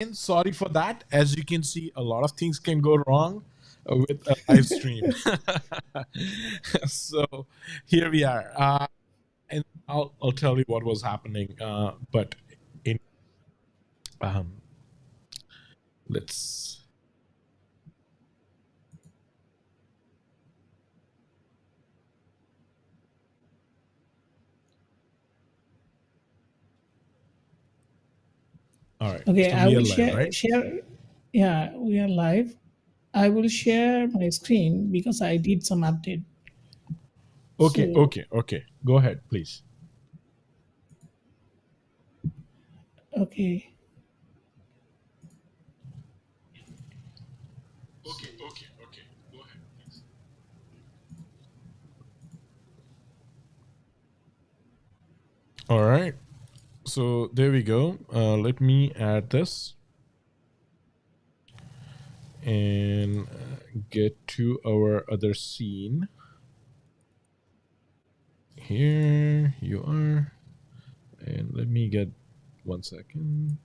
And sorry for that. As you can see, a lot of things can go wrong with a live stream. So here we are. And I'll tell you what was happening. But in um, let's all right. Okay, So I we are will live, right? share. Yeah, we are live. I will share my screen because I did some update. Okay, So, okay, okay. Go ahead, please. okay. Okay, okay, okay. Go ahead, please. All right. So there we go. Let me add this and get to our other scene. Here you are. And let me get 1 second.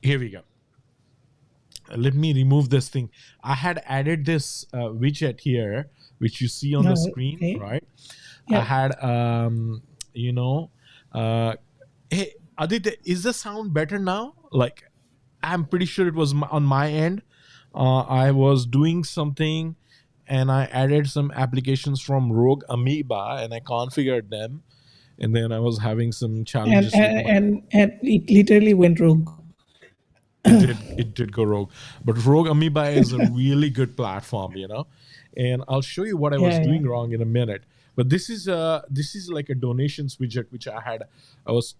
Here we go. Let me remove this thing. I had added this widget here, which you see on the No, screen, okay. right? I Yeah. had, you know, uh, hey, Aditya, is the sound better now? Like, I'm pretty sure it was on my end. I was doing something and I added some applications from Rogue Amoeba and I configured them. And then I was having some And, challenges with and, my. and, and it literally went rogue. It did go rogue, but Rogue Amoeba is a really good platform, and I'll show you what I was Yeah, yeah. doing wrong in a minute. But this is like a donations widget which I was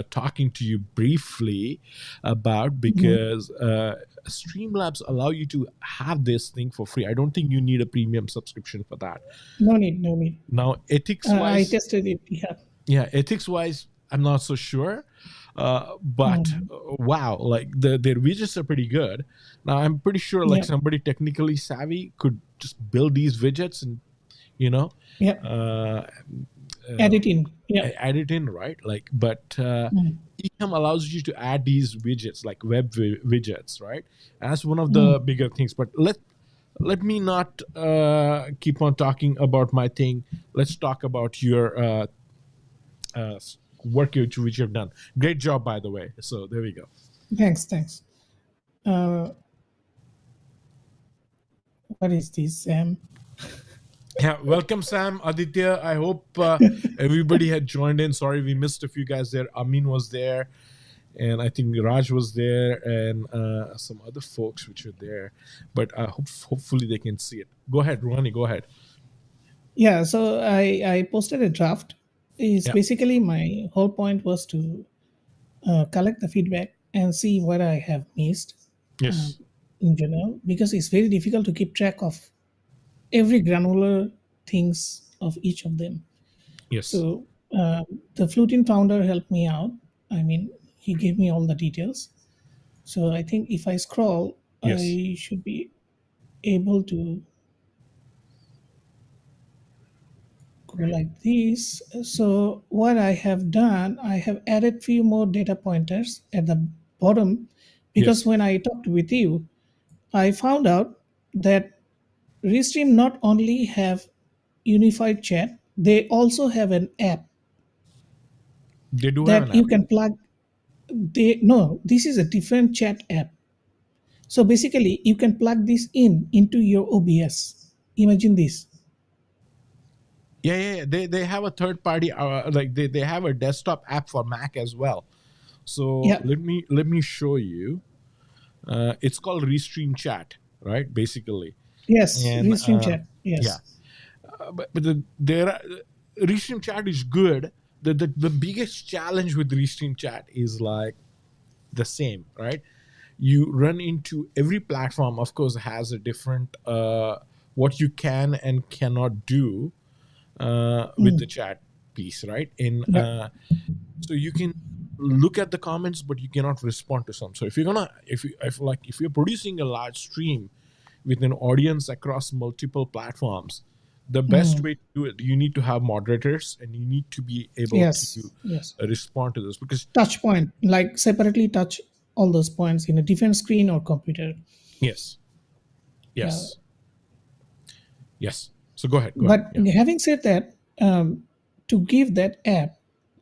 talking to you briefly about, Mhm. because Streamlabs allow you to have this thing for free. I don't think you need a premium subscription for that. No need, no need. Now, ethics I wise, tested it. Yeah. yeah, ethics wise, I'm not so sure. But Mm. wow, like their widgets are pretty good. Now I'm pretty sure like Yeah. somebody technically savvy could just build these widgets and you know Yeah. uh, Add uh, it in. Yeah. add it in, right? Like, but Mm. Ecom allows you to add these widgets, like web widgets, right? That's one of Mm. the bigger things. But let me not keep on talking about my thing. Let's talk about your uh, work which you've done. Great job, by the way. So there we go. Thanks, thanks. Uh, what is this, Sam? Yeah, welcome, Sam, Aditya. I hope everybody had joined in. Sorry, we missed a few guys there. Amin was there, and I think Raj was there, and some other folks which were there. But hopefully they can see it. Go ahead, Ronnie. Go ahead. Yeah, so I posted a draft. Is Yeah. basically my whole point was to collect the feedback and see what I have missed um, Yes. in general, because it's very difficult to keep track of every granular things of each of them. Yes. So the Flutin founder helped me out. I mean, he gave me all the details. So I think if I scroll, Yes. I should be able to go like this. So what I have done, I have added few more data pointers at the bottom, because Yes. when I talked with you, I found out that Restream not only have unified chat, they also have an app They do have an that you app. can plug. They no, this is a different chat app. So basically, you can plug this in into your OBS. Imagine this. Yeah, yeah, yeah. They have a third party, like they have a desktop app for Mac as well. So Yeah. let me show you. It's called Restream Chat, right? Basically, Yes. and Restream chat. yeah, Yes. but Restream Chat is good. The biggest challenge with Restream Chat is like the same, right? You run into every platform. Of course, has a different what you can and cannot do with the Mm. chat piece, right? In Yeah. so you can. look at the comments, but you cannot respond to some. So if you're gonna, if you're producing a large stream with an audience across multiple platforms, the best Mm. way to do it, you need to have moderators and you need to be able to Yes, yes. respond to this because Touch point, like separately touch all those points in a different screen or computer. yes, Yeah. yes, yes. So go ahead, go ahead. But Yeah, having said that, to give that app,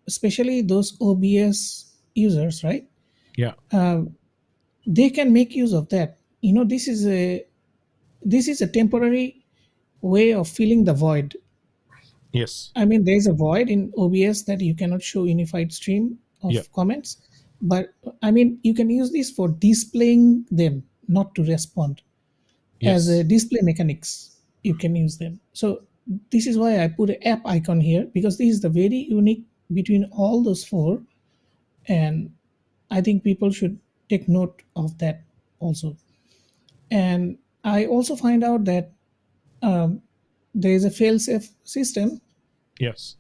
especially those OBS users, right? yeah, They can make use of that. This is a temporary way of filling the void. yes, I mean, there is a void in OBS that you cannot show unified stream yeah, of comments, but I mean, you can use this for displaying them, not to respond. As a yes, display mechanics, you can use them. So this is why I put an app icon here, because this is the very unique between all those four, and I think people should take note of that also. And I also find out that there is a fail-safe system yes,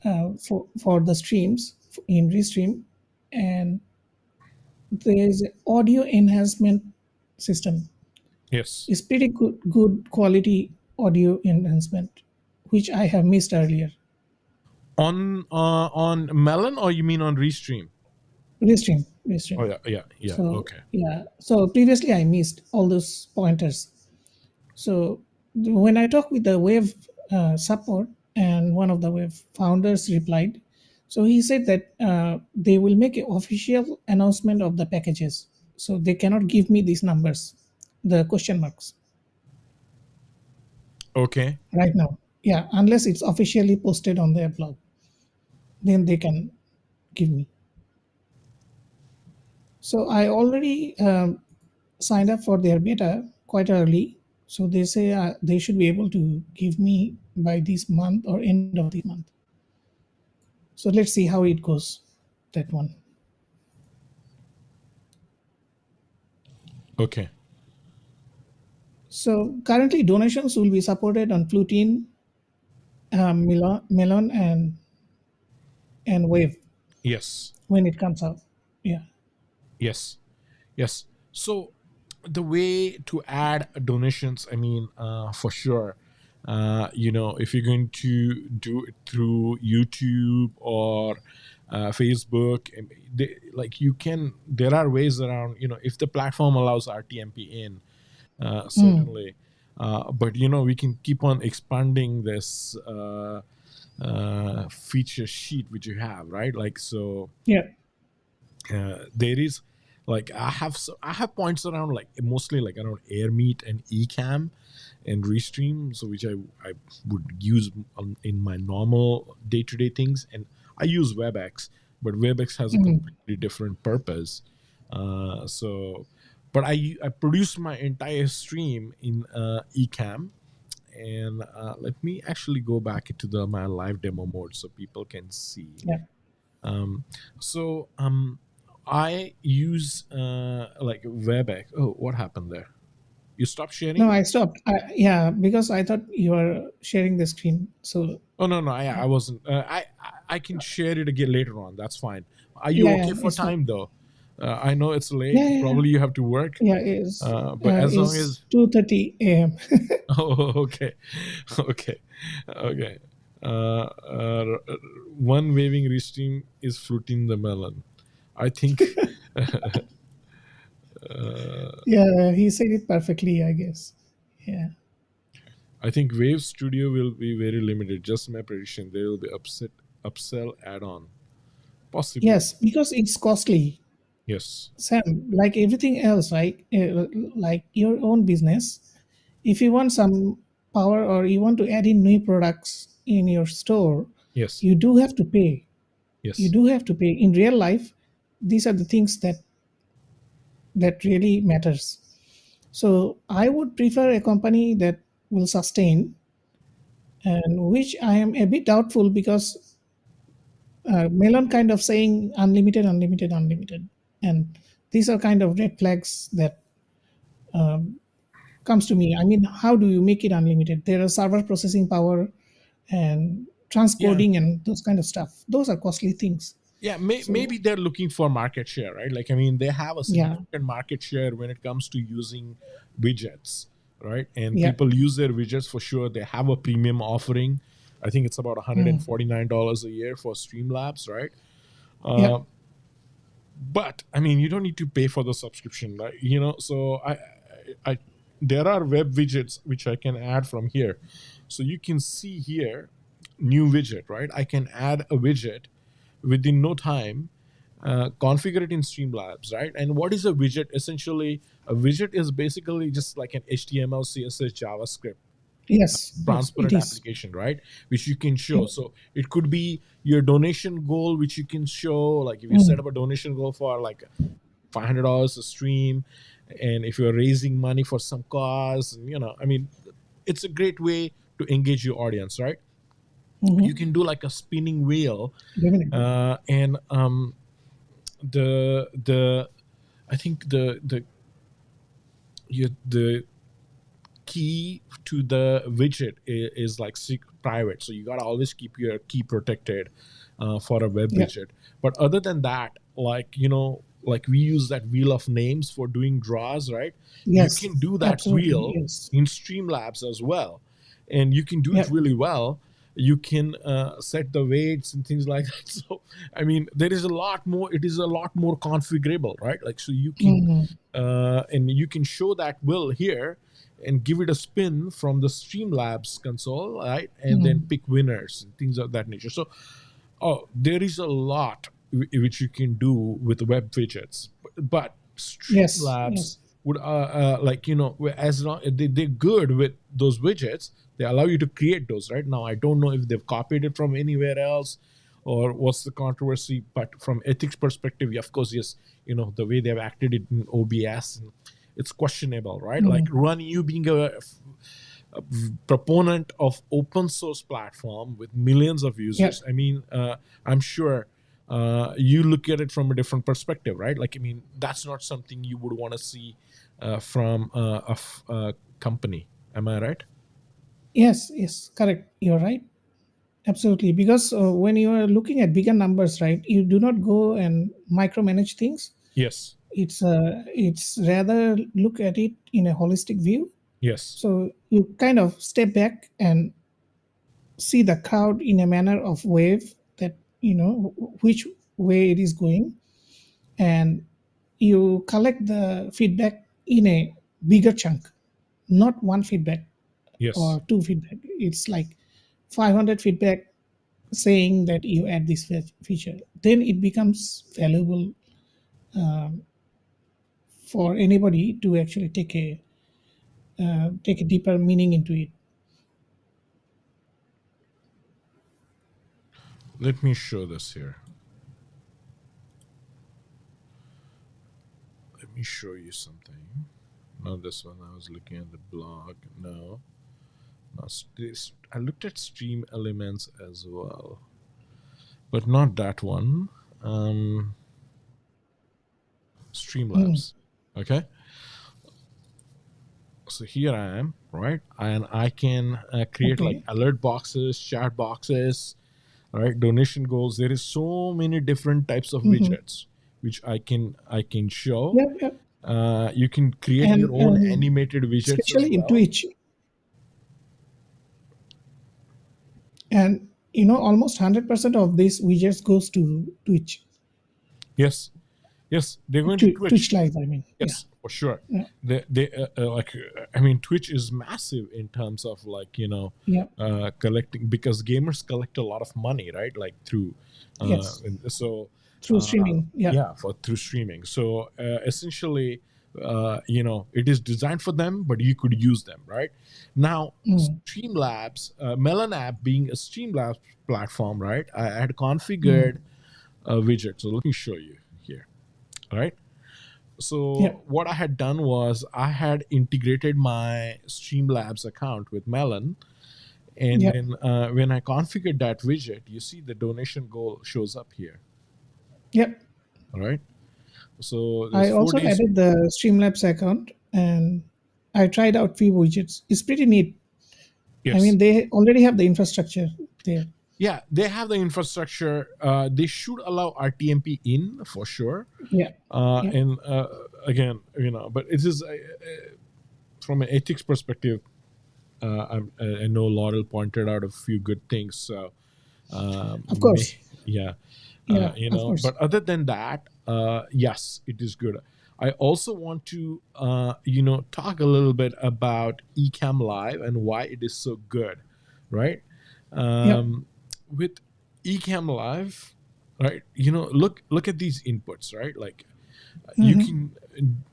for the streams in Restream, and there is an audio enhancement system. yes. It's pretty good quality audio enhancement, which I have missed earlier. On Melon, or you mean on Restream? Restream, Oh Restream. yeah, yeah, yeah. So Okay, yeah, so previously I missed all those pointers. So when I talked with the Wave support, and one of the Wave founders replied, so he said that they will make an official announcement of the packages. So they cannot give me these numbers, the question marks, okay, right now. Yeah, unless it's officially posted on their blog, then they can give me. So I already signed up for their beta quite early. So they say they should be able to give me by this month or end of this month. So let's see how it goes. That one. okay. So currently donations will be supported on Plutin, Melon, and Wave Yes, when it comes out. Yeah. yes, yes. So the way to add donations, I mean, for sure, if you're going to do it through YouTube or Facebook, like you can, there are ways around. If the platform allows RTMP in, Mm. certainly. But we can keep on expanding this feature sheet which you have, right? Like so, Yeah. there is, like I have points around, like mostly like around AirMeet and Ecamm and Restream, so which I would use in my normal day-to-day things, and I use WebEx, but WebEx has a Mm. completely different purpose. So but I produce my entire stream in Ecamm, and let me actually go back into the my live demo mode so people can see. Yeah. So I use like WebEx. Oh, what happened there? You stopped No, sharing? I stopped. Yeah, because I thought you were sharing the screen. So Oh no, no, I wasn't. I can share it again later on. That's fine. Are you yeah, yeah, okay for it's fine. time though? I know it's Yeah, late. yeah, yeah. Probably you have to work. Yeah, But as long is as 2:30 a.m. oh, okay, okay, okay. One waving restream is fruiting the melon. I think. Yeah, he said it perfectly, I guess. Yeah. I think Wave Studio will be very limited. Just my prediction. There will be upsell add-on, possibly. Yes, because it's costly. Yes, Sam, like everything else, right? Like your own business, if you want some power or you want to add in new products in your store, yes, you do have to pay. You yes, do have to pay. In real life, these are the things that really matters. So I would prefer a company that will sustain, and which I am a bit doubtful because Melon kind of saying unlimited, unlimited, unlimited, and these are kind of red flags that comes to me. I mean, how do you make it unlimited? There are server processing power and yeah, transcoding and those kind of stuff. Those are costly things. Yeah, So maybe they're looking for market share, right? Like, I mean, they have a yeah, significant market share when it comes to using widgets, right? And yeah, people use their widgets for sure. They have a premium offering. I think it's about $149 a year for Streamlabs, right? yeah, Uh, but I mean, you don't need to pay for the subscription, right? So I there are web widgets which I can add from here. So you can see here, new widget, right? I can add a widget within no time, configure it in Streamlabs, right? And what is a widget? Essentially, a widget is basically just like an HTML, CSS, JavaScript yes, yes, it transparent is. application, right? Which you can show. Yep. So it could be your donation goal, which you can show. Like if you set Mm, up a donation goal for like $500 a stream, and if you're raising money for some cause, and I mean, it's a great way to engage your audience, right? You mm-hmm. can do like a spinning wheel, Definitely. and the I think the key to the widget is like private, so you gotta always keep your key protected for a web Yeah. widget. But other than that, like like we use that wheel of names for doing draws, right? You Yes. can do that Absolutely. wheel Yes. in Streamlabs as well, and you can do it Yeah. really well. You can set the weights and things like that. So I mean, there is a lot more. It is a lot more configurable, right? Like, so you can Mm-hmm. and you can show that will here and give it a spin from the Streamlabs console, right? And then Mm. pick winners and things of that nature. So, oh, there is a lot which you can do with web widgets, but Yes. Streamlabs Yes. would like as long they're good with those widgets, they allow you to create those. Right now, I don't know if they've copied it from anywhere else or what's the controversy, but from ethics perspective, yeah, of course, yes, the way they've acted it in OBS, and it's questionable, right? Like, Mm. Run, you being a proponent of open source platform with millions of Yeah. users, I mean, I'm sure you look at it from a different perspective, right? Like, I mean, that's not something you would want to see from a company. Am I right? Yes. Yes. Correct. You're right. Absolutely. Because when you are looking at bigger numbers, right, you do not go and micromanage things. Yes. It's rather look at it in a holistic view. Yes. So you kind of step back and see the crowd in a manner of wave that which way it is going, and you collect the feedback in a bigger chunk, not one feedback Yes. or two feedback. It's like 500 feedback saying that you add this feature, then it becomes valuable for anybody to actually take a deeper meaning into it. Let me show this here. Let me show you something. Not this one. I was looking at the blog. No. No, I looked at Stream Elements as well, but not that one. Mm, Streamlabs. Okay. So here I am, right? And I can create like okay. alert boxes, chat boxes, right? Donation goals. There is so many different types of Hmm. widgets which I can show. Yep, yep. You can create your And own animated widgets as especially in well. Twitch, and almost 100% of these widgets goes to Twitch. Yes, yes, they're going to Twitch Twitch. Live, I mean. Yeah. Yes, for sure. Yeah. They like, I mean, Twitch is massive in terms of like Yeah. collecting, because gamers collect a lot of money, right? Like through Yes. so Through streaming. Yeah. yeah, for through streaming. So essentially, it is designed for them, but you could use them, right? Now, Mm, Streamlabs, Melon app being a Streamlabs platform, right? I had mm. configured a widget. So let me show you here. All right. Yeah. So what I had done was I had integrated my Streamlabs account with Melon, and Yeah. then when I configured that widget, you see the donation goal shows up here. Yeah. All right. So there's I four also days. added the Streamlabs account, and I tried out few widgets. It's pretty neat. I Yes. mean, they already have the infrastructure there. yeah, they have the infrastructure. They should allow RTMP in for sure. Yeah. Yeah. And again, but it is from an ethics perspective. I know Laurel pointed out a few good things. So Of may, course. yeah, Yeah. Of course. but other than that, yes, it is good. I also want to talk a little bit about Ecamm Live and why it is so good, right? Yeah. With Ecamm Live, right? Look at these inputs, right? Like you Mm-hmm. can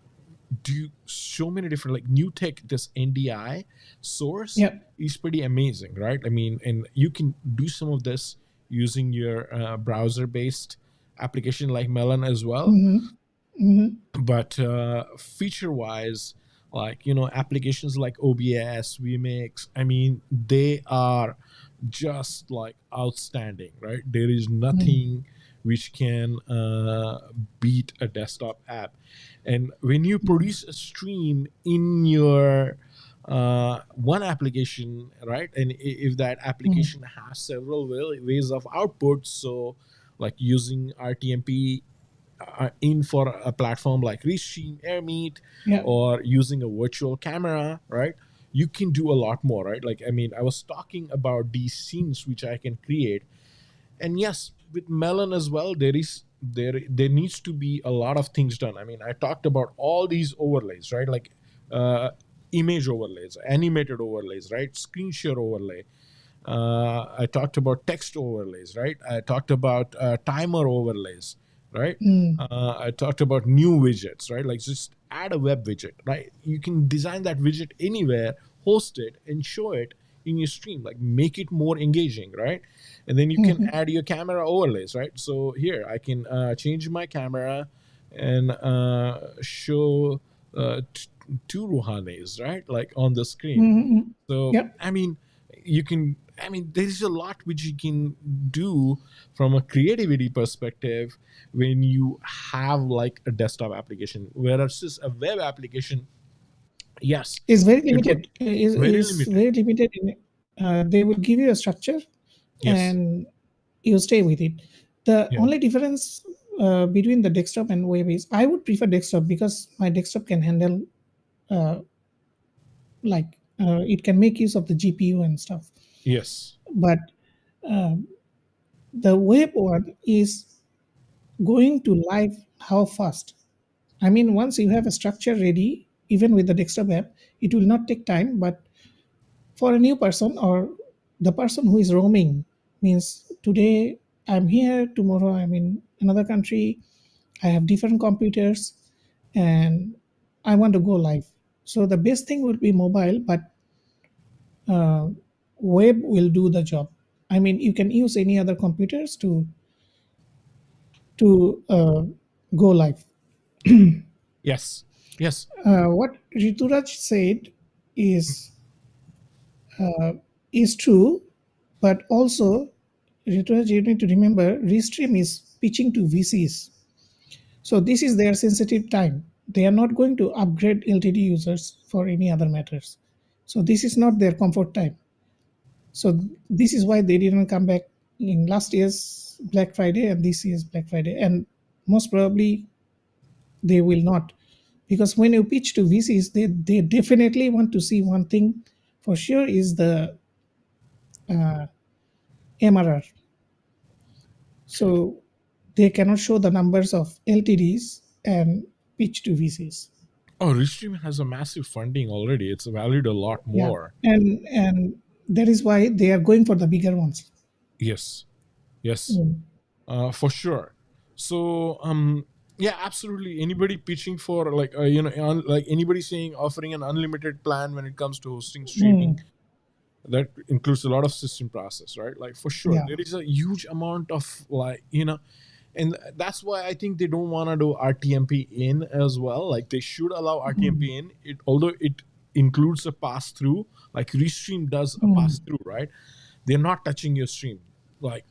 do so many different, like new tech. This NDI source Yeah. is pretty amazing, right? I mean, and you can do some of this using your browser based application like Melon as well. Mm-hmm. Mm-hmm. But feature wise, like applications like OBS, VMix, I mean, they are just like outstanding, right? There is nothing which can beat a desktop app. And when you produce a stream in your one application, right, and if that Mm-hmm. application has several ways of output, so like using RTMP in for a platform like Restream, AirMeet, Yeah. or using a virtual camera, right? You can do a lot more, right? Like, I mean, I was talking about these scenes which I can create, and yes, with Melon as well, there needs to be a lot of things done. I mean, I talked about all these overlays, right? Like image overlays, animated overlays, right? Screen share overlay. I talked about text overlays, right? I talked about timer overlays, right? Mm. I talked about new widgets, right? Like just add a web widget, right? You can design that widget anywhere, host it, and show it in your stream. Like make it more engaging, right? And then you can Mm-hmm. add your camera overlays, right? So here I can change my camera and show two Ruhanes, right? Like on the screen. Mm-hmm. So Yeah. I mean, you can. I mean, there is a lot which you can do from a creativity perspective when you have like a desktop application, whereas just a web application, yes, Is very it would limited. Is very is limited. very limited. They will give you a structure, Yes, and you stay with it. The yeah, only difference between the desktop and web is I would prefer desktop because my desktop can handle uh, it can make use of the GPU and stuff. yes, But the web one is going to live how fast. I mean, once you have a structure ready, even with the desktop app, it will not take time. But for a new person or the person who is roaming, means today I'm here, tomorrow I'm in another country, I have different computers, and I want to go live. So the best thing would be mobile, but uh, web will do the job. I mean, you can use any other computers to go live. yes, yes. What Rituraj said is is true, but also Rituraj, you need to remember Restream is pitching to VCs, so this is their sensitive time. They are not going to upgrade LTD users for any other matters. So this is not their comfort time. So this is why they didn't come back in last year's Black Friday and this year's Black Friday, and most probably they will not, because when you pitch to VCs, they definitely want to see one thing for sure is the MRR. So they cannot show the numbers of LTDs and pitch to VCs. Oh, Restream has a massive funding already. It's valued a lot Yeah, more. and that is why they are going for the bigger ones. Yes, yes. Mm. For sure. So yeah, absolutely, anybody pitching for like like anybody saying offering an unlimited plan when it comes to hosting streaming, Mm. that includes a lot of system process, right? Like for sure Yeah. there is a huge amount of like and that's why I think they don't want to do RTMP in as well. Like they should allow Mm. RTMP in it, although it includes a pass through, like Restream does a pass Mm. through, right? They're not touching your stream. Like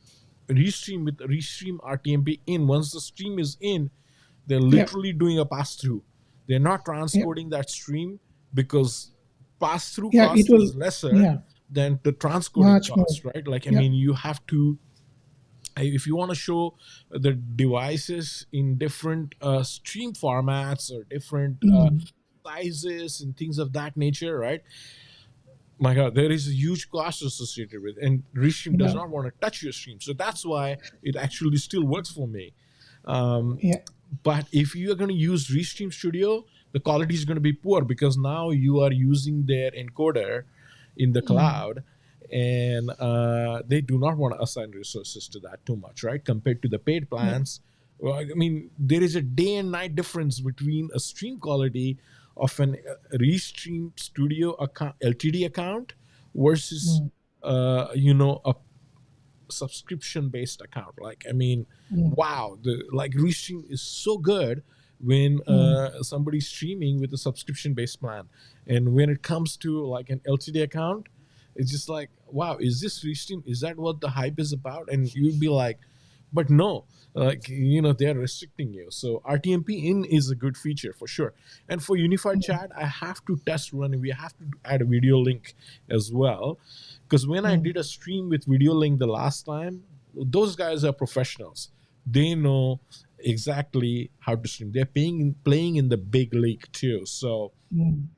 Restream RTMP in, once the stream is in, they're Yeah. literally doing a pass through. They're not Yeah. transporting that stream because pass through Yeah. It cost will. is lesser, Yeah. than the transcoding Much more. cost, right? Like, I Yeah. mean, you have to, if you want to show the devices in different stream formats or different Mm. sizes and things of that nature, right? My God, there is a huge cost associated with it, and Restream does Yeah. not want to touch your stream. So that's why it actually still works for me. Um, Yeah. but if you are going to use Restream Studio, the quality is going to be poor because now you are using their encoder in the Mm. cloud, and they do not want to assign resources to that too much, right? Compared to the paid Yeah. plans. Well, I mean, there is a day and night difference between a stream quality of an Restream Studio account, LTD account versus Mm. a subscription based account. Like, I mean, Mm. wow, the like Restream is so good when Mm. somebody's streaming with a subscription based plan, and when it comes to like an LTD account, it's just like, wow, is this Restream? Is that what the hype is about? And you'd be like, but no, like, they're restricting you. So RTMP in is a good feature for sure. And for unified Mm. chat, I have to test run. We have to add a video link as well, because when I Mm. did a stream with video link the last time, those guys are professionals. They know exactly how to stream. They're playing in the big league too, so Mm.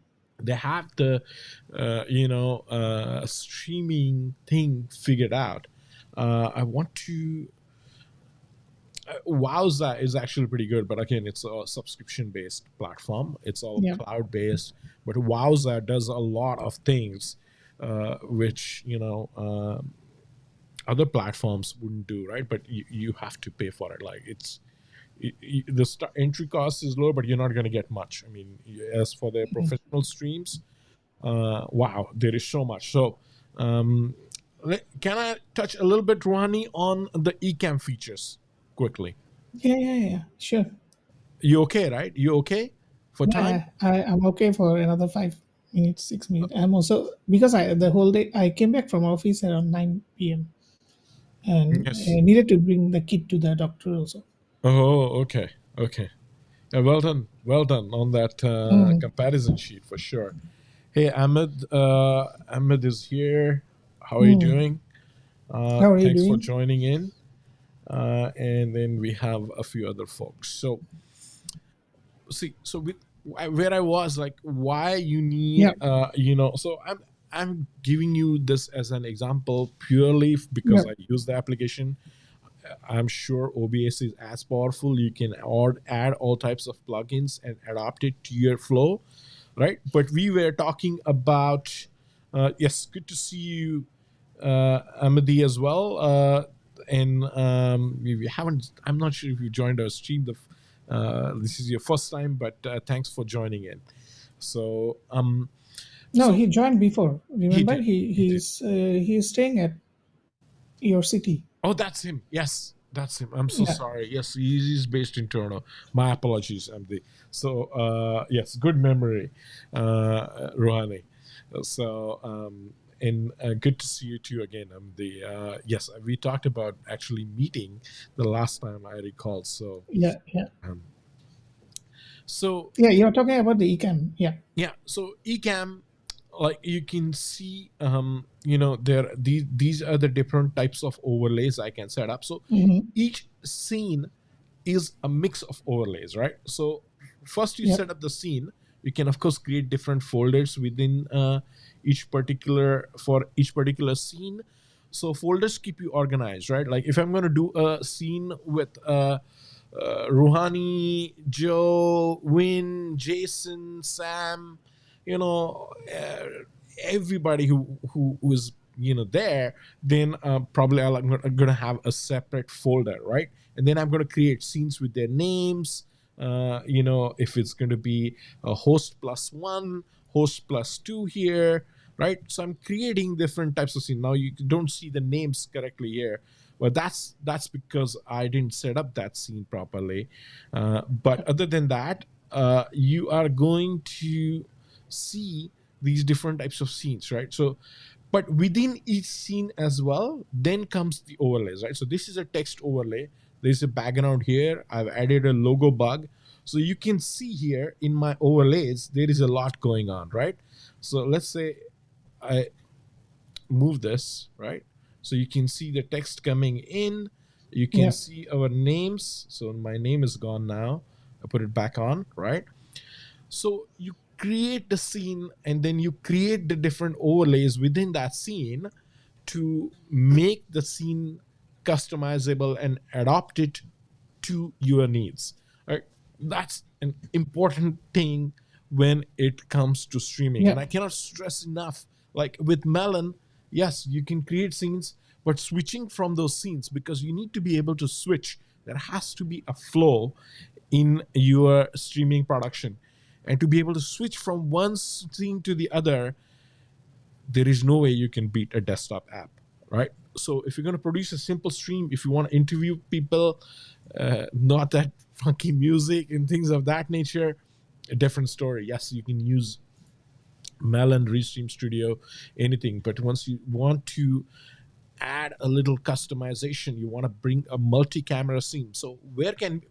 they have the streaming thing figured out. I want to Wowza is actually pretty good, but again, it's a subscription based platform. It's all Yeah. cloud based, but Wowza does a lot of things which other platforms wouldn't do, right? But you have to pay for it. Like, the entry cost is low, but you're not going to get much. I mean, as for their Mm. professional streams, wow, there is so much. So, um, can I touch a little bit, Ruhani, on the eCam features quickly? Yeah. Yeah. Yeah. Sure. You okay, right? You okay for time? Yeah. I'm okay for another 5 minutes, 6 minutes. I'm also because I the whole day I came back from office around 9 p.m. and Yes. I needed to bring the kid to the doctor also. Oh, okay. Okay. Well done. Well done on that Mm. comparison sheet for sure. Hey, Ahmed. Ahmed is here. How are you Mm. doing? How are you Thanks for doing? joining in. And then we have a few other folks. So, see, so with where I was, like, why you Yeah. need, so I'm giving you this as an example purely Yeah. because I use the application. I'm sure OBS is as powerful. You can add all types of plugins and adapt it to your flow, right? But we were talking about, yes, good to see you, Amadi, as well. And we haven't, I'm not sure if you joined our stream. This is your first time, but thanks for joining in. So, No, so he joined before. he Remember, did, he did. he's staying at your city. Oh, that's him. Yes, that's him. I'm so Yeah. sorry. Yes, he's based in Toronto. My apologies, MD. So, yes, good memory, Rohani. So, and good to see you too again, MD. Yes, we talked about actually meeting the last time I recall. Yeah. Yeah. Um, so Yeah. You're talking about the ecam. Yeah. yeah, so Ecamm, like, you can see, there these are the different types of overlays I can set up. So Mm-hmm. each scene is a mix of overlays, right? So first you Yeah. set up the scene. You can of course create different folders within each particular scene. So folders keep you organized, right? Like, if I'm going to do a scene with Ruhani, Joe, Win, Jason, Sam, you know, everybody who is there, then probably I'm going to have a separate folder, right? And then I'm going to create scenes with their names. If it's going to be a host plus one, host plus two here, right? So I'm creating different types of scenes. Now you don't see the names correctly here, well, that's because I didn't set up that scene properly. But other than that, you are going to see these different types of scenes, right? So, but within each scene as well, then comes the overlays, right? So this is a text overlay. There's a background here. I've added a logo bug. So you can see here in my overlays, there is a lot going on, right? So let's say I move this, right? So you can see the text coming in. You can Yeah. see our names. So my name is gone now. I put it back on, right? So you create the scene and then you create the different overlays within that scene to make the scene customizable and adapt it to your needs. Right? That's an important thing when it comes to streaming. Yeah. And I cannot stress enough, like with Melon, yes, you can create scenes, but switching from those scenes, because you need to be able to switch. There has to be a flow in your streaming production. And to be able to switch from one scene to the other, there is no way you can beat a desktop app, right? So if you're going to produce a simple stream, if you want to interview people, not that funky music and things of that nature, a different story. Yes, you can use Melon, Restream Studio, anything. But once you want to add a little customization, you want to bring a multi-camera scene. So where can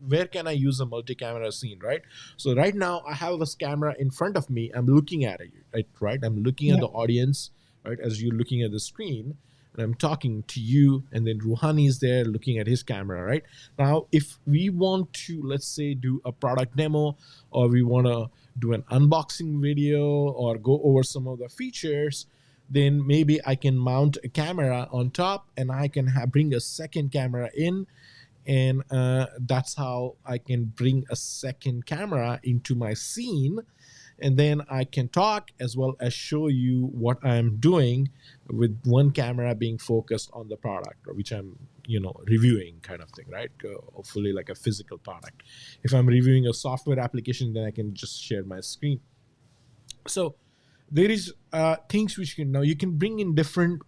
I use a multi-camera scene, right? So right now I have this camera in front of me. I'm looking at it, right? I'm looking at Yeah. the audience, right? As you're looking at the screen, and I'm talking to you, and then Ruhani is there looking at his camera, right? Now, if we want to, let's say, do a product demo, or we want to do an unboxing video, or go over some of the features, then maybe I can mount a camera on top, and I can bring a second camera in, and that's how I can bring a second camera into my scene, and then I can talk as well as show you what I'm doing with one camera being focused on the product, or which I'm reviewing, kind of thing, right? Hopefully like a physical product. If I'm reviewing a software application, then I can just share my screen. So there is things which you can bring in different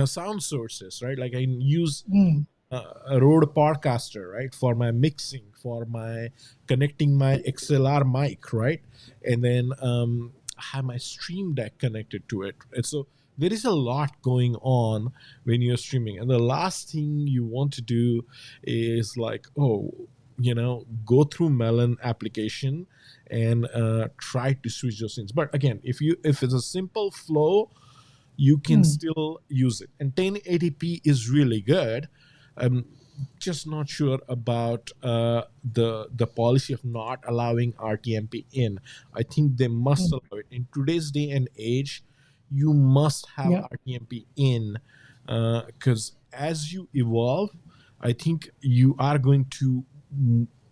sound sources, right? Like I can use Mm. a Rode Podcaster, right, for my mixing, for my connecting my XLR mic, right, and then I have my Stream Deck connected to it. And so there is a lot going on when you're streaming, and the last thing you want to do is like, go through Melon application and try to switch those things. But again, if it's a simple flow, you can Mm. still use it. And 1080p is really good. I'm just not sure about the policy of not allowing RTMP in. I think they must Mm. allow it. In today's day and age, you must have Yeah. RTMP in, because as you evolve, I think you are going to,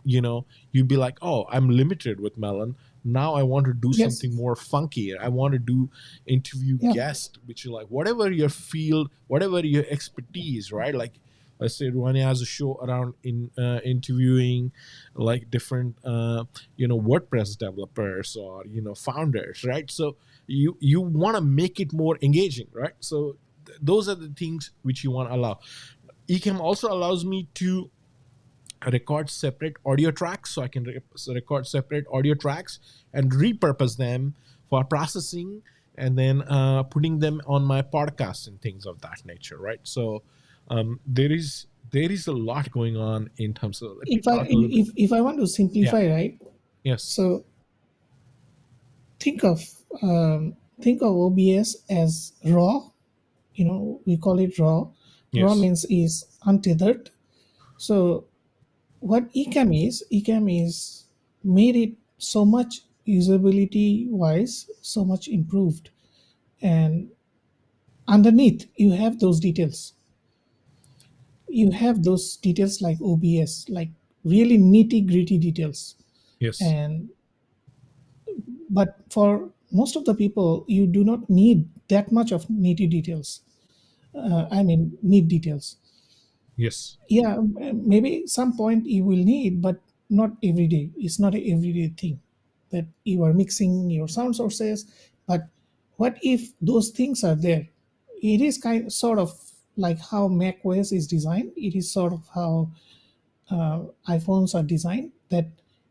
you'd be like, oh, I'm limited with Melon. Now I want to do Yes. something more funky. I want to do interview Yeah. guest, which is like whatever your field, whatever your expertise, right? Like let's say Ruhani has a show around in interviewing like different WordPress developers or founders, right? So you want to make it more engaging, right? So those are the things which you want to allow. Ecamm also allows me to record separate audio tracks, so I can record separate audio tracks and repurpose them for processing, and then putting them on my podcast and things of that nature, right? So there is a lot going on in terms of, let me If I talk a little bit. if I want to Yeah. simplify, right? Yes. So think of think of OBS as raw. We call it raw. Raw Yes. means is untethered. So what Ecamm is made it so much usability wise, so much improved, and underneath you have those details. You have those details like OBS, like really nitty gritty details. Yes. And but for most of the people, you do not need that much of nitty details. I mean, need details. Yes. Yeah, maybe some point you will need, but not every day. It's not a everyday thing that you are mixing your sound sources. But what if those things are there? It is sort of like how Mac OS is designed. It is sort of how iPhones are designed, that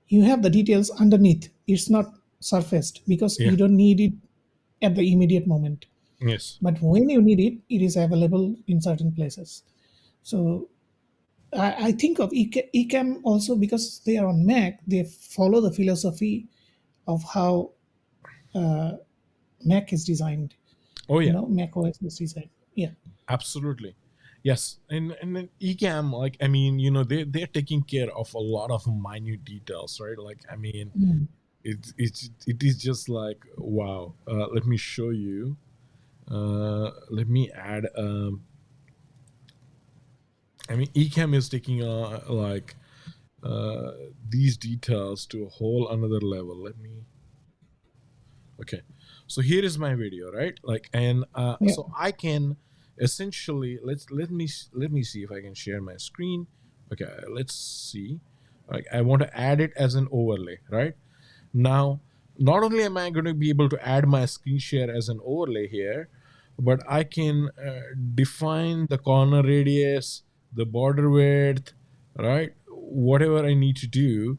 you have the details underneath. It's not surfaced because Yeah. you don't need it at the immediate moment. Yes. But when you need it, it is available in certain places. So I think of Ecamm also because they are on Mac. They follow the philosophy of how Mac is designed. Oh yeah, Mac OS SE side. Yeah. absolutely. Yes, and then Ecamm, like I mean, they're taking care of a lot of minute details, right? Like I mean, Mm. it is just like wow. Let me show you. Let me add. I mean, Ecamm is taking like uh, these details to a whole another level. Let me. Okay, so here is my video, right? Like, and Yeah. so I can essentially let me see if I can share my screen. Okay, let's see. Like, I want to add it as an overlay, right? Now, not only am I going to be able to add my screen share as an overlay here, but I can define the corner radius, the border width, right? Whatever I need to do.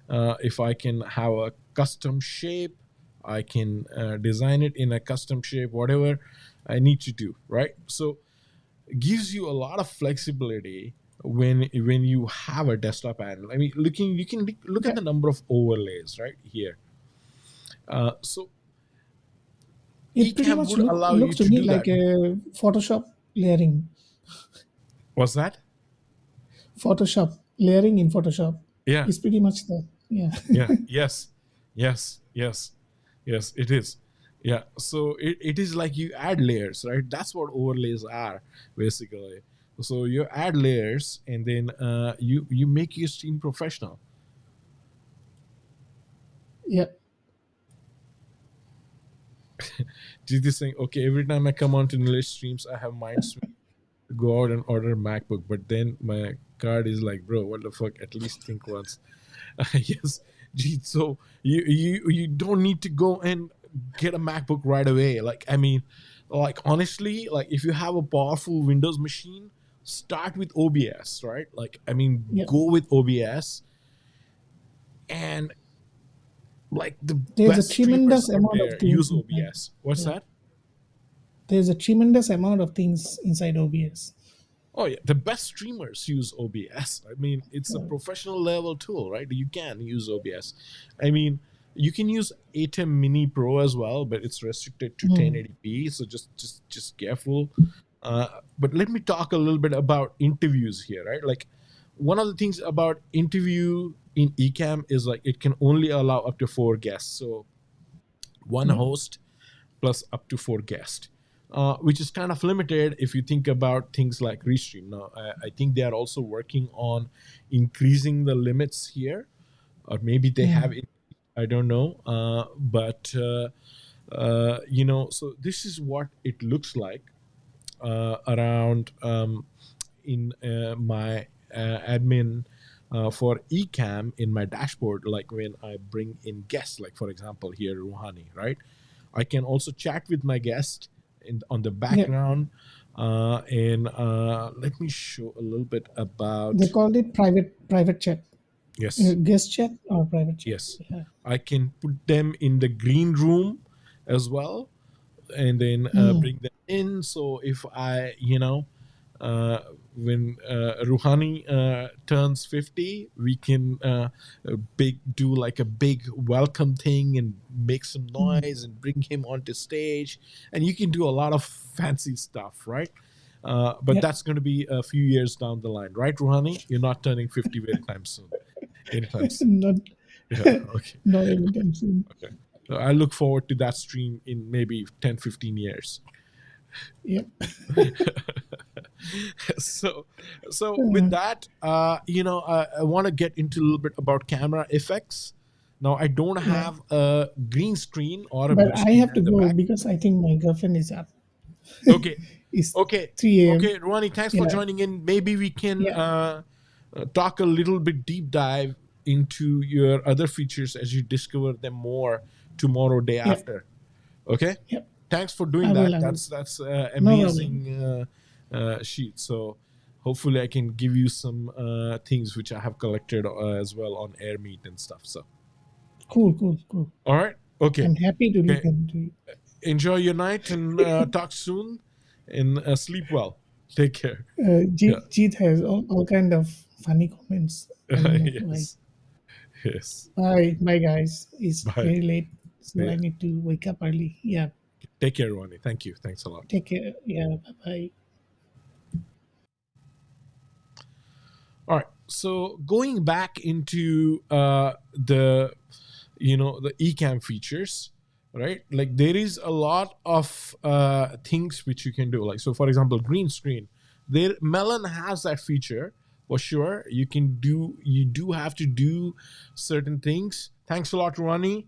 If I can have a custom shape, I can design it in a custom shape, whatever I need to do, right? So it gives you a lot of flexibility when you have a desktop panel. I mean, you can look at Yeah. the number of overlays right here. So It pretty Ecamm much would allow you looks to to me do like that. a Photoshop layering. What's that? Photoshop layering in Photoshop Yeah, is pretty much that. Yeah. yeah, yes, yes, yes, yes, it is. Yeah, so it is like you add layers, right? That's what overlays are basically. So you add layers and then you make your stream professional. Yeah. Just this thing, okay, every time I come on to English streams, I have mind to go out and order a MacBook, but then my card is like, bro, what the fuck? At least think once. Yes, gee, so you don't need to go and get a MacBook right away. Like I mean, like honestly, like if you have a powerful Windows machine, start with OBS, right? Like I mean, Yeah. go with OBS and like the There's a best streamers tremendous out amount of there things use inside. OBS. What's Yeah. that? There's a tremendous amount of things inside OBS. Oh yeah, the best streamers use OBS. I mean, it's a professional level tool, right? You can use OBS. I mean, you can use ATEM Mini Pro as well, but it's restricted to Mm. 1080p. So just careful. But let me talk a little bit about interviews here, right? Like one of the things about interview in Ecamm is like it can only allow up to 4 guests. So one Yeah. host plus up to 4 guests, which is kind of limited if you think about things like Restream. Now, I think they are also working on increasing the limits here, or maybe they have Mm. it. I don't know, but so this is what it looks like around in my admin for Ecamm in my dashboard. Like when I bring in guests, like for example here Rouhani, right? I can also chat with my guest on the Yeah. background. And let me show a little bit They about. called it private chat. Yes, Guest chat or private chat. yes. Yeah. I can put them in the green room as well, and then Mm. bring them in. So if uh, when Rouhani turns 50, we can do like a big welcome thing and make some Mm. noise and bring him onto stage. And you can do a lot of fancy stuff, right? But Yeah. that's going to be a few years down the line, right, Rouhani? You're not turning 50 very time soon. Anytime soon. Not Yeah, okay. not anytime soon. Okay. So I look forward to that stream in maybe 10, 15 years. Yeah. so so with Uh, that I want to get into a little bit about camera effects. Now I don't yeah. have a green screen or a But blue I screen have to at the go back. because I think my girlfriend is up. Okay, It's okay, 3 a.m. okay, Ronnie, thanks for Yeah. joining in. Maybe we can Yeah. talk a little bit deep dive into your other features as you discover them more tomorrow, day Yeah. after. Okay, Yeah. thanks for doing I will. that. I will. That's No problem. amazing sheet. So hopefully I can give you some things which I have collected as well on air meet and stuff. So Cool. Cool. Cool. all right, okay, I'm happy to look okay. into it. Enjoy your night and talk soon and sleep well. Take care. Yeah. Jeet has all kind of funny comments. I don't know why. Yes, yes. Bye. Bye, guys. It's Bye. very late, so I Yeah. need to wake up early. Yeah. Take care, Ronnie. Thank you. Thanks a lot. Take care. Yeah. Bye bye. All right. So going back into the the eCam features, right? Like there is a lot of things which you can do. Like so, for example, green screen. There, Melon has that feature for sure. You do have to do certain things. Thanks a lot, Ronnie,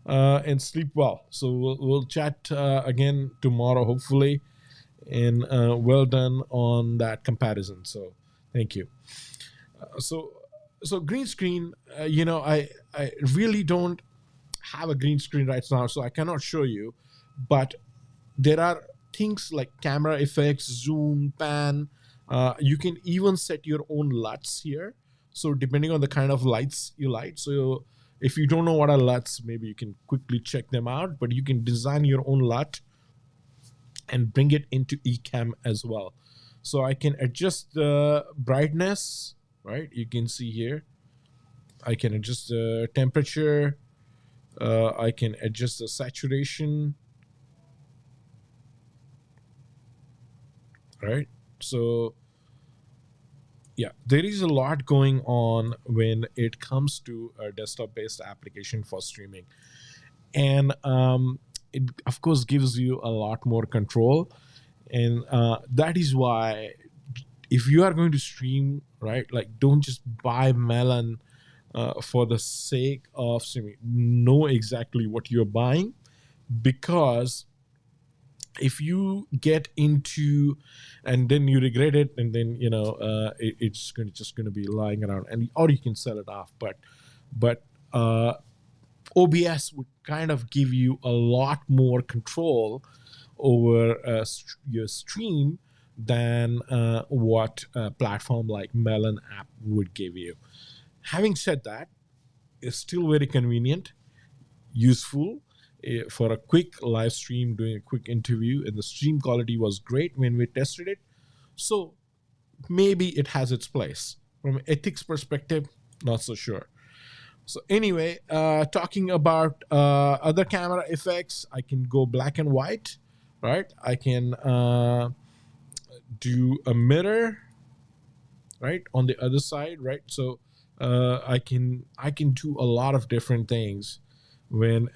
and sleep well. So we'll chat again tomorrow, hopefully. And well done on that comparison. So thank you. So green screen, I really don't have a green screen right now, so I cannot show you. But there are things like camera effects, zoom, pan. You can even set your own LUTs here. So depending on the kind of lights you light. So if you don't know what are LUTs, maybe you can quickly check them out. But you can design your own LUT and bring it into eCam as well. So I can adjust the brightness, right? You can see here. I can adjust the temperature. I can adjust the saturation, right? So yeah, there is a lot going on when it comes to a desktop-based application for streaming, and it of course gives you a lot more control, and that is why if you are going to stream, right, like don't just buy Melon for the sake of streaming. Know exactly what you're buying, because if you get into and then you regret it, and then it's just going to be lying around, and or you can sell it off. But OBS would kind of give you a lot more control over your stream than what a platform like Melon app would give you. Having said that, it's still very convenient, useful for a quick live stream, doing a quick interview, and the stream quality was great when we tested it. So maybe it has its place. From an ethics perspective, not so sure. So anyway, talking about other camera effects, I can go black and white, right? I can do a mirror, right, on the other side, right? So I can do a lot of different things when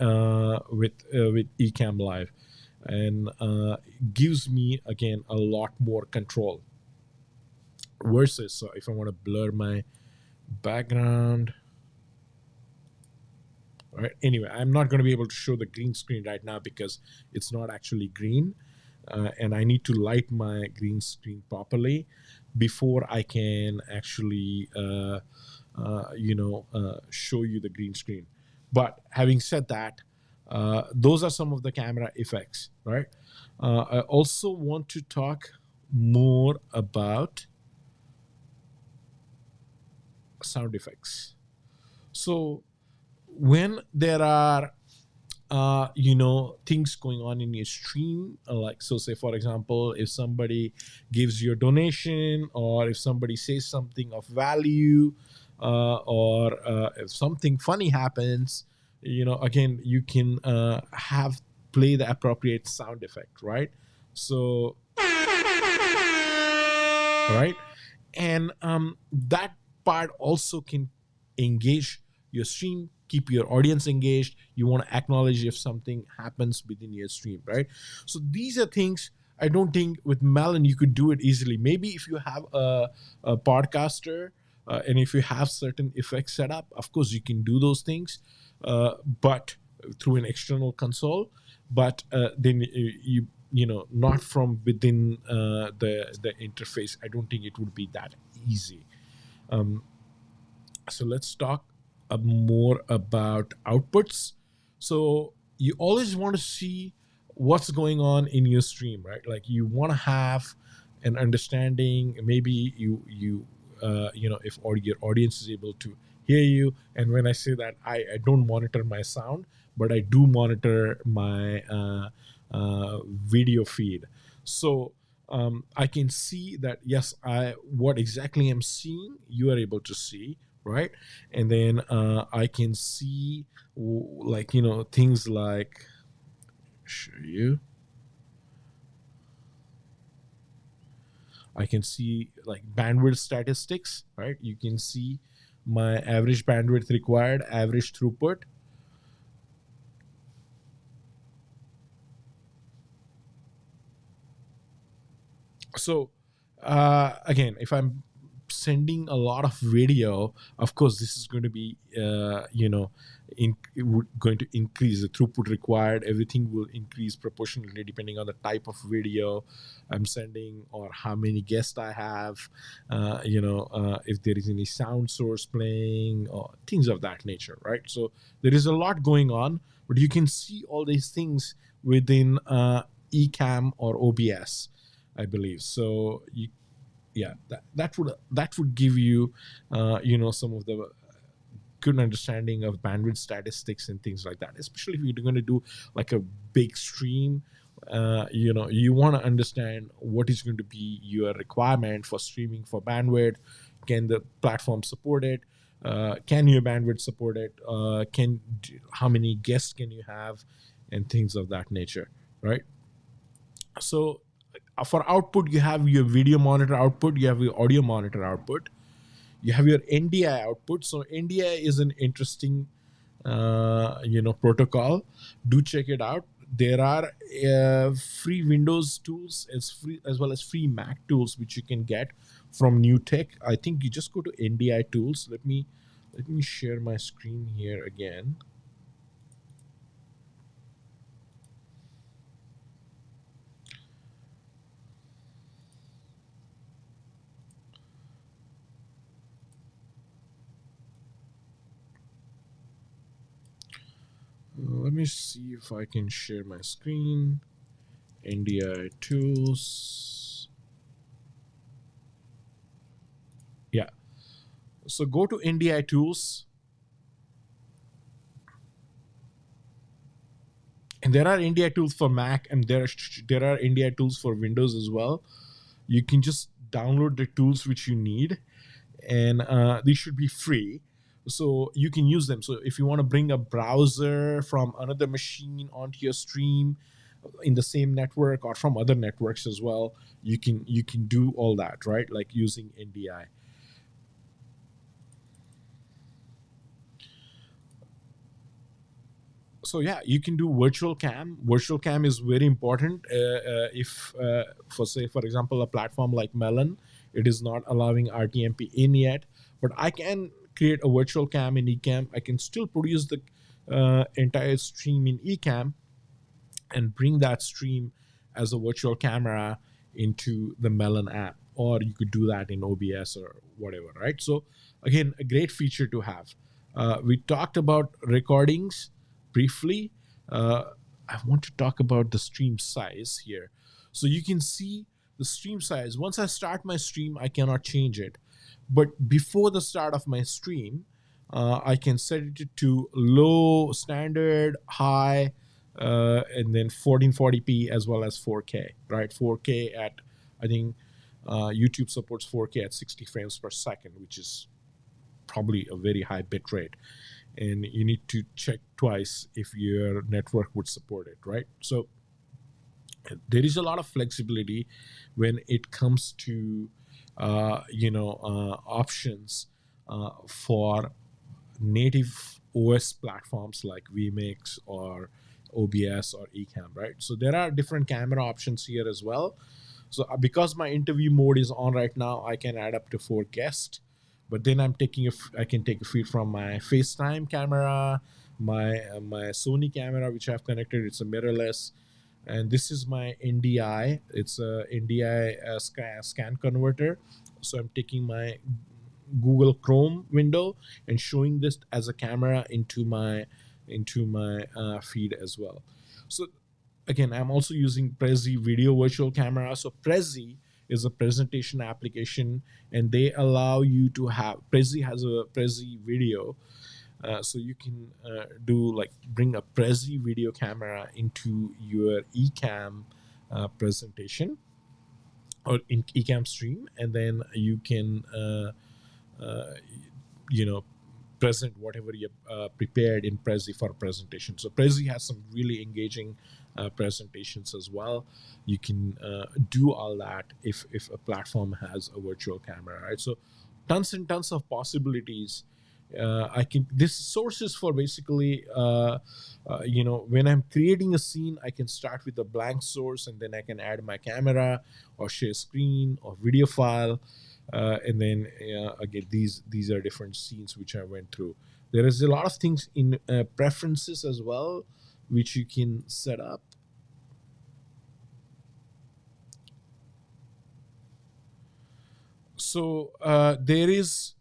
with Ecamm Live, and gives me again a lot more control. Versus, so if I want to blur my background, all right. Anyway, I'm not going to be able to show the green screen right now because it's not actually green, and I need to light my green screen properly before I can actually, show you the green screen. But having said that, those are some of the camera effects, right? I also want to talk more about sound effects. So when there are things going on in your stream, like, so say for example, if somebody gives you a donation, or if somebody says something of value, or if something funny happens, again, you can have play the appropriate sound effect, right? So right, and that part also can engage your stream, keep your audience engaged. You want to acknowledge if something happens within your stream, right? So these are things I don't think with Melon you could do it easily. Maybe if you have a podcaster, and if you have certain effects set up, of course you can do those things, but through an external console. But then not from within the interface. I don't think it would be that easy. So let's talk more about outputs. So you always want to see what's going on in your stream, right? Like you want to have an understanding. Maybe if your audience is able to hear you. And when I say that, I don't monitor my sound, but I do monitor my video feed. So I can see that, yes, what exactly I'm seeing, you are able to see, right? And then I can see things like, show you. I can see like bandwidth statistics, right? You can see my average bandwidth required, average throughput. So again, if I'm sending a lot of video, of course this is going to be going to increase the throughput required. Everything will increase proportionally depending on the type of video I'm sending or how many guests I have, if there is any sound source playing or things of that nature, right? So there is a lot going on, but you can see all these things within Ecamm or OBS, I believe. So you, yeah, that would give you, some of the good understanding of bandwidth statistics and things like that. Especially if you're going to do like a big stream, you want to understand what is going to be your requirement for streaming for bandwidth. Can the platform support it? Can your bandwidth support it? How many guests can you have, and things of that nature, right? So for output, you have your video monitor output, you have your audio monitor output, you have your NDI output. So NDI is an interesting protocol. Do check it out. There are free Windows tools as free as well as free Mac tools which you can get from New Tech. I think you just go to NDI tools. Let me share my screen here again. Let me see if I can share my screen. NDI tools. Yeah. So go to NDI tools, and there are NDI tools for Mac, and there are NDI tools for Windows as well. You can just download the tools which you need, and these should be free, so you can use them. So if you want to bring a browser from another machine onto your stream in the same network or from other networks as well, you can do all that, right? Like using NDI. So yeah, you can do virtual cam. Virtual cam is very important. If for say for example a platform like Melon, it is not allowing RTMP in yet, but I can create a virtual cam in Ecamm. I can still produce the entire stream in Ecamm and bring that stream as a virtual camera into the Melon app, or you could do that in OBS or whatever, right? So again, a great feature to have. We talked about recordings briefly. I want to talk about the stream size here. So you can see the stream size. Once I start my stream, I cannot change it. But before the start of my stream, I can set it to low, standard, high, and then 1440p as well as 4K, right? 4K at, I think YouTube supports 4K at 60 frames per second, which is probably a very high bit rate. And you need to check twice if your network would support it, right? So there is a lot of flexibility when it comes to options for native OS platforms like vMix or OBS or Ecamm, right? So there are different camera options here as well. So because my interview mode is on right now, I can add up to 4 guests. But then I can take a feed from my FaceTime camera, my Sony camera, which I've connected. It's a mirrorless, and this is my NDI. It's a NDI scan converter. So I'm taking my Google Chrome window and showing this as a camera into my feed as well. So again, I'm also using Prezi video virtual camera. So Prezi is a presentation application, and they allow you to have, Prezi has a Prezi video. So you can do like bring a Prezi video camera into your Ecamm presentation or in Ecamm stream, and then you can uh, you know present whatever you prepared in Prezi for a presentation. So Prezi has some really engaging presentations as well. You can do all that if a platform has a virtual camera, right? So tons and tons of possibilities. I can this sources for basically when I'm creating a scene, I can start with a blank source and then I can add my camera or share screen or video file, and then again these are different scenes which I went through. There is a lot of things in preferences as well which you can set up. So there is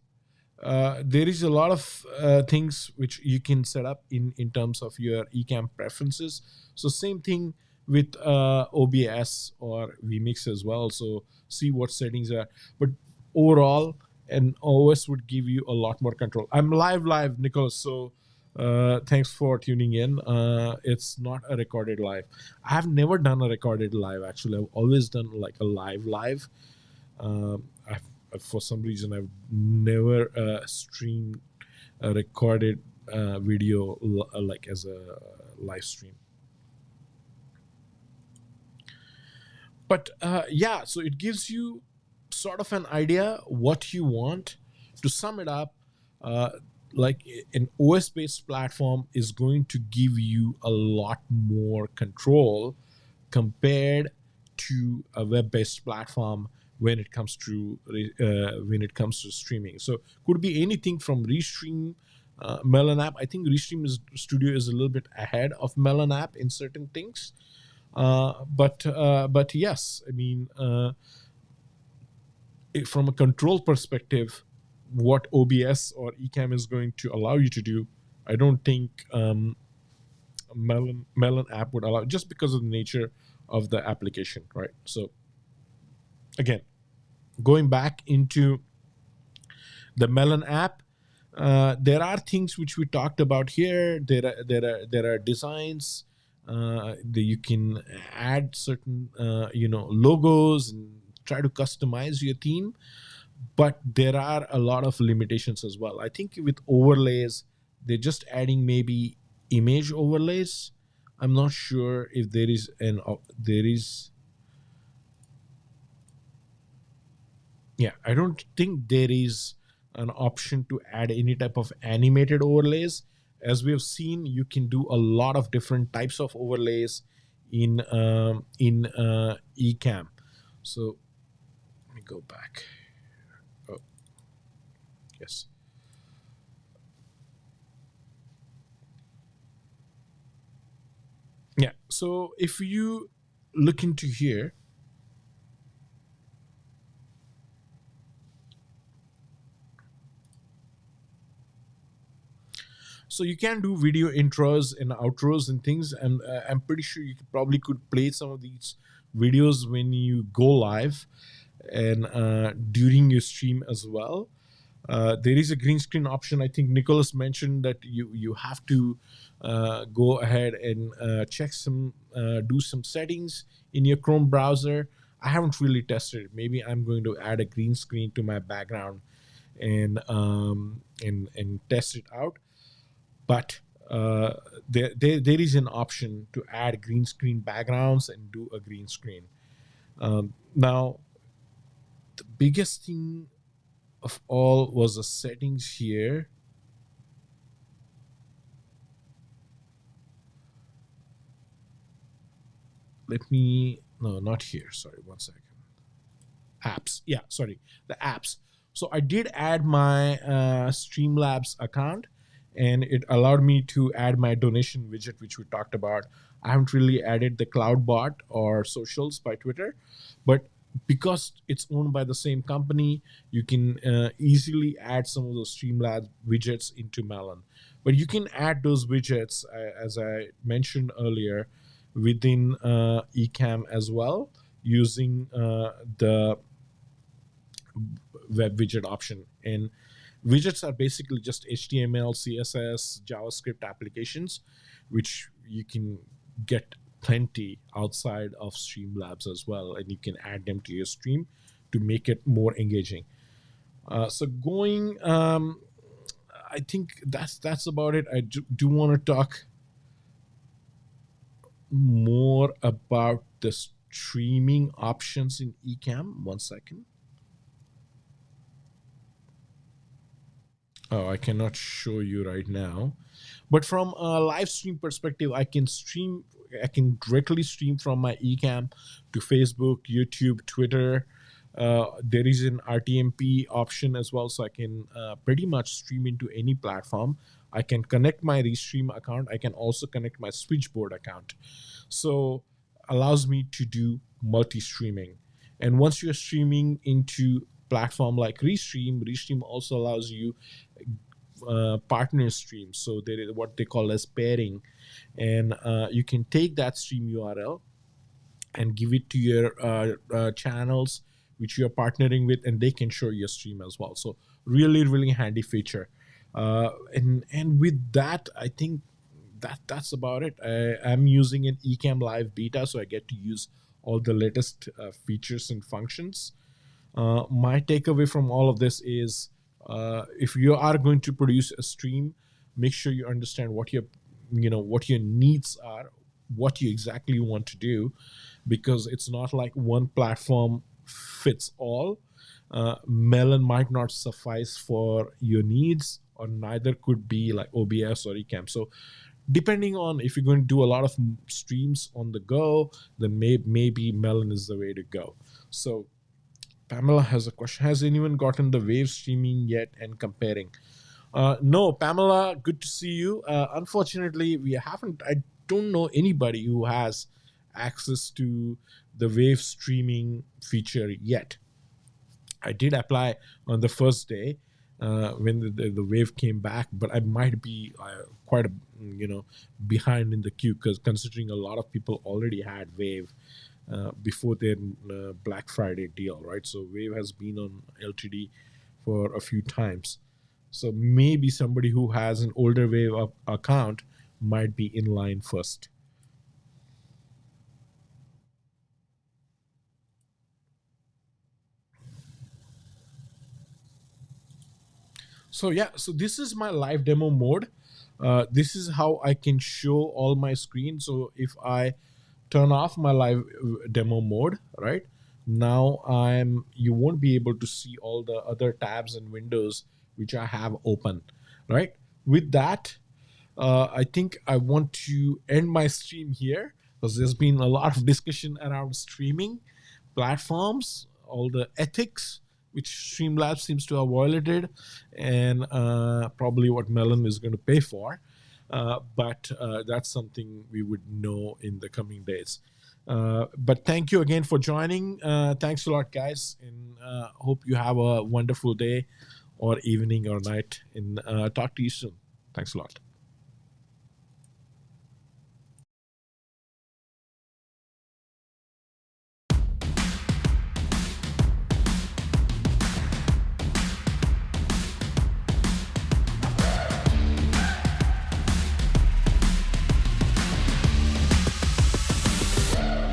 a lot of things which you can set up in terms of your Ecamm preferences. So same thing with OBS or vMix as well. So see what settings are. But overall, an OS would give you a lot more control. I'm live, Nicholas. So thanks for tuning in. It's not a recorded live. I have never done a recorded live. Actually, I've always done like a live. For some reason, I've never streamed a recorded video like as a live stream. But yeah, so it gives you sort of an idea what you want. To sum it up, uh, like an OS based platform is going to give you a lot more control compared to a web-based platform when it comes to streaming. So could be anything from Restream, Melon app. I think Studio is a little bit ahead of Melon app in certain things. But yes, I mean, from a control perspective, what OBS or Ecamm is going to allow you to do, I don't think Melon app would allow, just because of the nature of the application, right? So again, going back into the Melon app, there are things which we talked about here. There are designs. You can add certain logos and try to customize your theme, but there are a lot of limitations as well. I think with overlays, they're just adding maybe image overlays. I'm not sure if there is. Yeah, I don't think there is an option to add any type of animated overlays. As we have seen, you can do a lot of different types of overlays in Ecamm. So let me go back. Oh, yes. Yeah. So if you look into here, so you can do video intros and outros and things, and I'm pretty sure you could play some of these videos when you go live and during your stream as well. There is a green screen option. I think Nicholas mentioned that you have to go ahead and do some settings in your Chrome browser. I haven't really tested it. Maybe I'm going to add a green screen to my background and test it out. But there is an option to add green screen backgrounds and do a green screen. Now, the biggest thing of all was the settings here. No, not here. Sorry, one second. Apps. Yeah, sorry. The apps. So I did add my Streamlabs account, and it allowed me to add my donation widget, which we talked about. I haven't really added the CloudBot or socials by Twitter, but because it's owned by the same company, you can easily add some of those Streamlabs widgets into Melon. But you can add those widgets, as I mentioned earlier, within Ecamm as well, using the web widget option. And widgets are basically just HTML, CSS, JavaScript applications, which you can get plenty outside of Streamlabs as well, and you can add them to your stream to make it more engaging. So going, I think that's about it. I do want to talk more about the streaming options in Ecamm. One second. Oh, I cannot show you right now. But from a live stream perspective, I can directly stream from my Ecamm to Facebook, YouTube, Twitter. There is an RTMP option as well, so I can pretty much stream into any platform. I can connect my Restream account. I can also connect my Switchboard account. So allows me to do multi-streaming. And once you're streaming into platform like Restream also allows you partner streams. So there is what they call as pairing, and you can take that stream URL and give it to your channels which you are partnering with, and they can show your stream as well. So really, really handy feature. And with that, I think that's about it. I'm using an Ecamm Live beta, so I get to use all the latest features and functions. My takeaway from all of this is if you are going to produce a stream, make sure you understand what your needs are, what you exactly want to do, because it's not like one platform fits all. Melon might not suffice for your needs, or neither could be like OBS or Ecamm. So depending on if you're going to do a lot of streams on the go, then maybe Melon is the way to go. So Pamela has a question. Has anyone gotten the wave streaming yet and comparing? No, Pamela, good to see you. Unfortunately, we haven't. I don't know anybody who has access to the wave streaming feature yet. I did apply on the first day when the wave came back, but I might be quite behind in the queue, because considering a lot of people already had wave before their Black Friday deal, right? So wave has been on LTD for a few times. So maybe somebody who has an older wave account might be in line first. So yeah, so this is my live demo mode. This is how I can show all my screen. So if I turn off my live demo mode, right now, you won't be able to see all the other tabs and windows which I have open, right? With that, I think I want to end my stream here, because there's been a lot of discussion around streaming platforms, all the ethics which Streamlabs seems to have violated, and probably what Melon is going to pay for. But that's something we would know in the coming days. But thank you again for joining. Thanks a lot, guys, and hope you have a wonderful day or evening or night. And talk to you soon. Thanks a lot.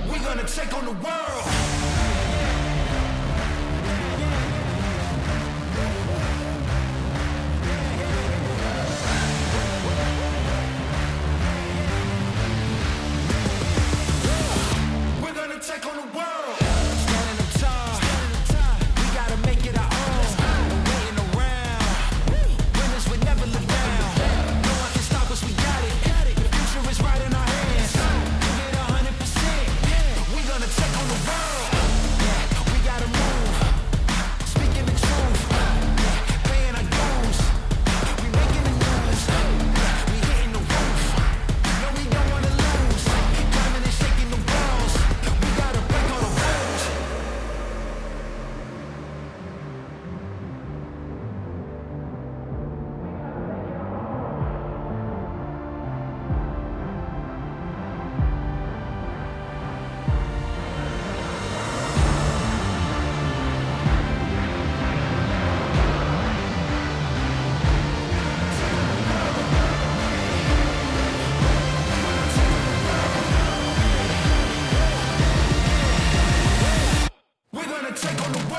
We're gonna take on the world. We're gonna take on the world.